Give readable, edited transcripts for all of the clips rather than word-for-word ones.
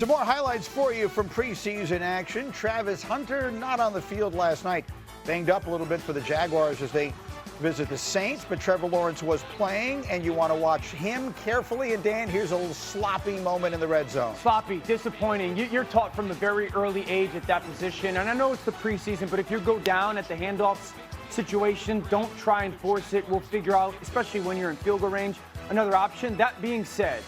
Some more highlights for you from preseason action. Travis Hunter not on the field last night. Banged up a little bit for the Jaguars as they visit the Saints, but Trevor Lawrence was playing, and you want to watch him carefully. And Dan, here's a little sloppy moment in the red zone. Sloppy, disappointing. You're taught from a very early age at that position, and I know it's the preseason, but if you go down at the handoffs situation, don't try and force it. We'll figure out, especially when you're in field goal range, another option. That being said,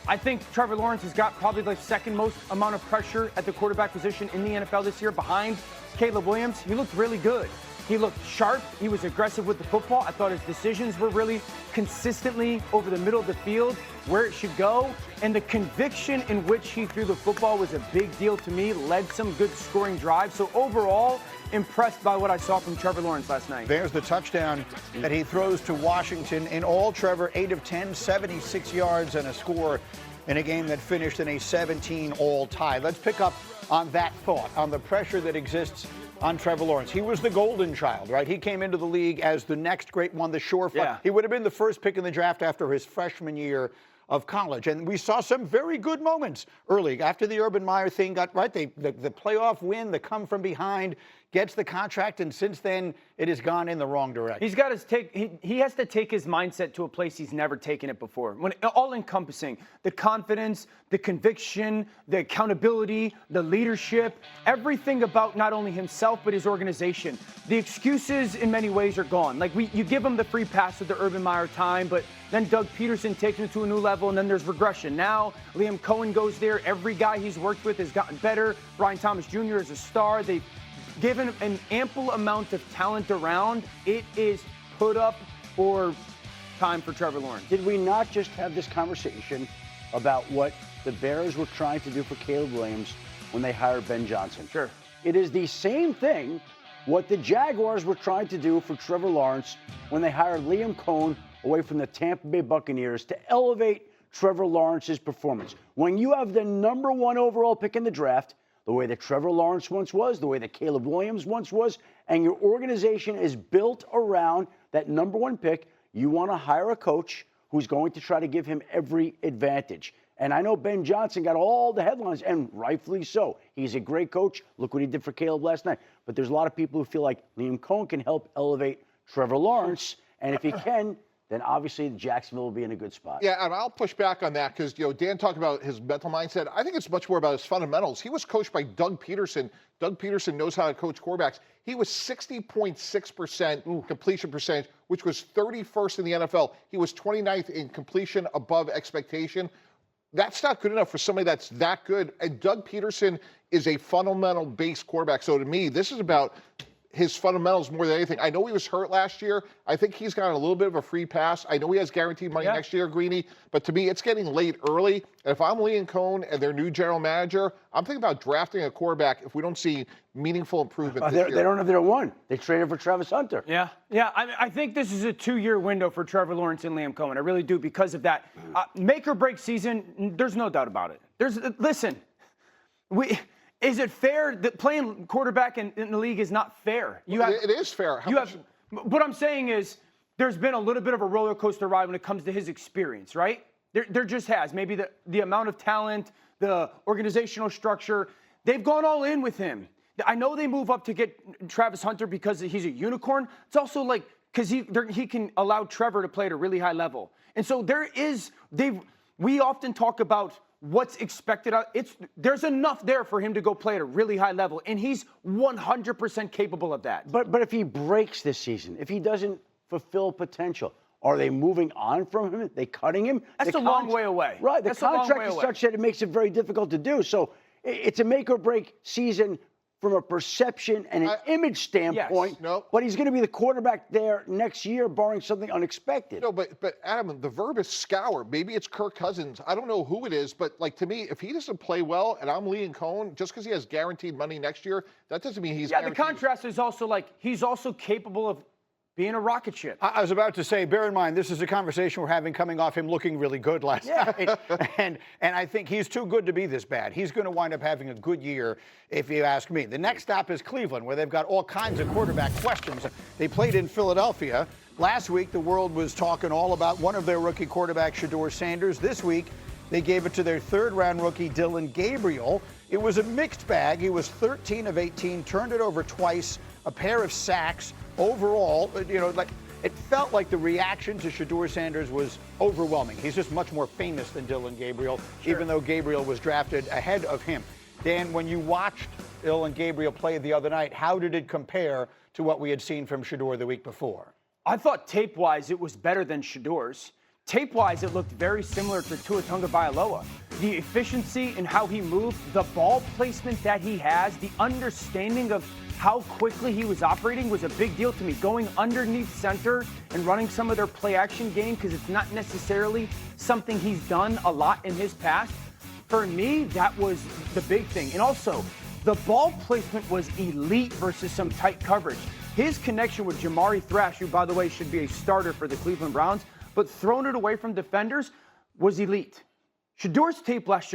I think Trevor Lawrence has got probably the second most amount of pressure at the quarterback position in the NFL this year behind Caleb Williams. He looked really good. He looked sharp. He was aggressive with the football. I thought his decisions were really consistently over the middle of the field, where it should go. And the conviction in which he threw the football was a big deal to me, led some good scoring drives. So overall, impressed by what I saw from Trevor Lawrence last night. There's the touchdown that he throws to Washington. In all, Trevor, 8 of 10, 76 yards and a score in a game that finished in a 17-all tie. Let's pick up on that thought, on the pressure that exists on Trevor Lawrence. He was the golden child, right? He came into the league as the next great one, the surefire. Yeah. He would have been the first pick in the draft after his freshman year of college. And we saw some very good moments early. After the Urban Meyer thing got right, the playoff win, the come from behind, gets the contract, and since then it has gone in the wrong direction. He's got to he has to take his mindset to a place he's never taken it before. When all encompassing, the confidence, the conviction, the accountability, the leadership, everything about not only himself but his organization. The excuses in many ways are gone. Like you give him the free pass with the Urban Meyer time, but then Doug Peterson takes him to a new level, and then there's regression. Now Liam Cohen goes there. Every guy he's worked with has gotten better. Brian Thomas Jr. is a star. They've given an ample amount of talent around. It is put up or time for Trevor Lawrence. Did we not just have this conversation about what the Bears were trying to do for Caleb Williams when they hired Ben Johnson? Sure. It is the same thing what the Jaguars were trying to do for Trevor Lawrence when they hired Liam Cohen away from the Tampa Bay Buccaneers to elevate Trevor Lawrence's performance. When you have the number one overall pick in the draft, the way that Trevor Lawrence once was, the way that Caleb Williams once was, and your organization is built around that number one pick, you want to hire a coach who's going to try to give him every advantage. And I know Ben Johnson got all the headlines, and rightfully so. He's a great coach. Look what he did for Caleb last night. But there's a lot of people who feel like Liam Cohen can help elevate Trevor Lawrence, and if he can, then obviously Jacksonville will be in a good spot. Yeah, and I'll push back on that because, Dan talked about his mental mindset. I think it's much more about his fundamentals. He was coached by Doug Peterson. Doug Peterson knows how to coach quarterbacks. He was 60.6% completion percentage, which was 31st in the NFL. He was 29th in completion above expectation. That's not good enough for somebody that's that good. And Doug Peterson is a fundamental-based quarterback. So to me, this is about his fundamentals more than anything. I know he was hurt last year. I think he's got a little bit of a free pass. I know he has guaranteed money next year, Greeny, but to me, it's getting late early. And if I'm Liam Cohen and their new general manager, I'm thinking about drafting a quarterback if we don't see meaningful improvement this year. They don't have their one. They traded for Travis Hunter. Yeah. I think this is a 2-year window for Trevor Lawrence and Liam Cohen. I really do because of that. Make or break season, there's no doubt about it. Is it fair that playing quarterback in the league is not fair? It is fair. What I'm saying is there's been a little bit of a roller coaster ride when it comes to his experience, right? There just has. Maybe the amount of talent, the organizational structure, they've gone all in with him. I know they move up to get Travis Hunter because he's a unicorn. It's also like because he can allow Trevor to play at a really high level. And so we often talk about what's expected. There's enough there for him to go play at a really high level, and he's 100% capable of that. But if he breaks this season, if he doesn't fulfill potential, are they moving on from him? Are they cutting him? That's a long way away. Right. The contract is such that it makes it very difficult to do. So it's a make or break season from a perception and an image standpoint. Yes. No. But he's going to be the quarterback there next year, barring something unexpected. No, but Adam, the verb is scour. Maybe it's Kirk Cousins. I don't know who it is, but like to me, if he doesn't play well and I'm Liam Cohen, just because he has guaranteed money next year, that doesn't mean he's guaranteed. The contrast is also like he's also capable of being a rocket ship. I was about to say, bear in mind, this is a conversation we're having coming off him looking really good last night. And I think he's too good to be this bad. He's going to wind up having a good year, if you ask me. The next stop is Cleveland, where they've got all kinds of quarterback questions. They played in Philadelphia. Last week, the world was talking all about one of their rookie quarterbacks, Shedeur Sanders. This week, They gave it to their third-round rookie, Dillon Gabriel. It was a mixed bag. He was 13 of 18, turned it over twice, a pair of sacks. Overall, it felt like the reaction to Shedeur Sanders was overwhelming. He's just much more famous than Dillon Gabriel, even though Gabriel was drafted ahead of him. Dan, when you watched Dillon Gabriel play the other night, how did it compare to what we had seen from Shedeur the week before? I thought tape-wise it was better than Shedeur's. Tape-wise, it looked very similar to Tua Tagovailoa. The efficiency in how he moved, the ball placement that he has, the understanding of how quickly he was operating was a big deal to me. Going underneath center and running some of their play-action game, because it's not necessarily something he's done a lot in his past. For me, that was the big thing. And also, the ball placement was elite versus some tight coverage. His connection with Jamari Thrash, who, by the way, should be a starter for the Cleveland Browns, but throwing it away from defenders was elite. Shedeur's tape last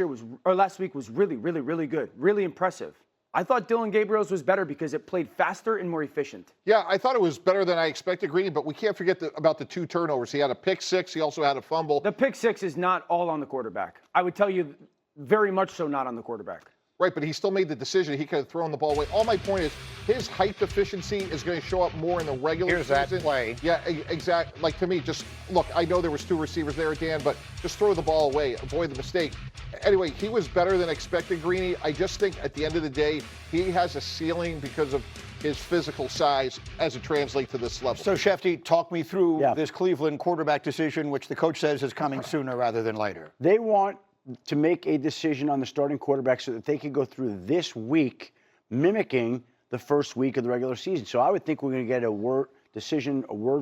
week was really, really, really good, really impressive. I thought Dillon Gabriel's was better because it played faster and more efficient. Yeah, I thought it was better than I expected, Greeny, but we can't forget about the 2 turnovers. He had a pick 6. He also had a fumble. The pick 6 is not all on the quarterback. I would tell you very much so not on the quarterback. Right, but he still made the decision. He could have thrown the ball away. All my point is his height deficiency is going to show up more in the regular season. Here's that play. Yeah, exactly. Like, to me, just look, I know there was 2 receivers there, Dan, but just throw the ball away, avoid the mistake. Anyway, he was better than expected, Greeny. I just think at the end of the day, he has a ceiling because of his physical size as it translates to this level. So, Shefty, talk me through this Cleveland quarterback decision, which the coach says is coming sooner rather than later. They want to make a decision on the starting quarterback so that they can go through this week mimicking the first week of the regular season. So I would think we're going to get a word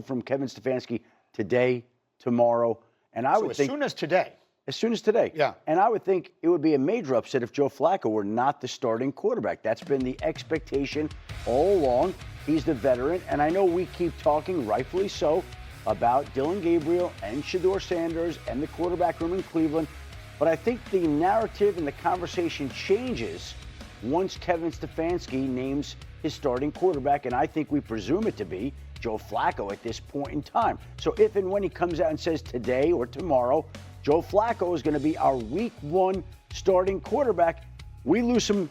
from Kevin Stefanski today, tomorrow. And I would think as soon as today. As soon as today. Yeah. And I would think it would be a major upset if Joe Flacco were not the starting quarterback. That's been the expectation all along. He's the veteran. And I know we keep talking, rightfully so, about Dillon Gabriel and Shedeur Sanders and the quarterback room in Cleveland. But I think the narrative and the conversation changes once Kevin Stefanski names his starting quarterback, and I think we presume it to be Joe Flacco at this point in time. So if and when he comes out and says today or tomorrow, Joe Flacco is going to be our week 1 starting quarterback, we lose some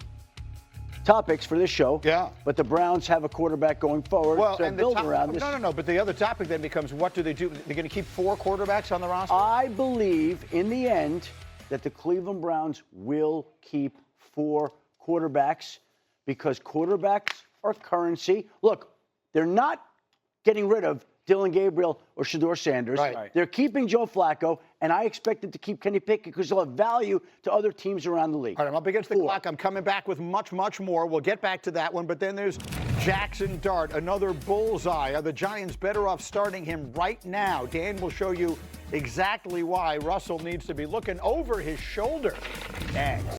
topics for this show. Yeah. But the Browns have a quarterback going forward to build around this. No. But the other topic then becomes, what do they do? They're going to keep 4 quarterbacks on the roster? I believe in the end that the Cleveland Browns will keep 4 quarterbacks because quarterbacks are currency. Look, they're not getting rid of Dillon Gabriel or Shedeur Sanders. Right. They're keeping Joe Flacco, and I expect them to keep Kenny Pickett because they'll have value to other teams around the league. All right, I'm up against the clock. I'm coming back with much, much more. We'll get back to that one, but then there's Jackson Dart, another bullseye. Are the Giants better off starting him right now? Dan will show you exactly why Russell needs to be looking over his shoulder. Next.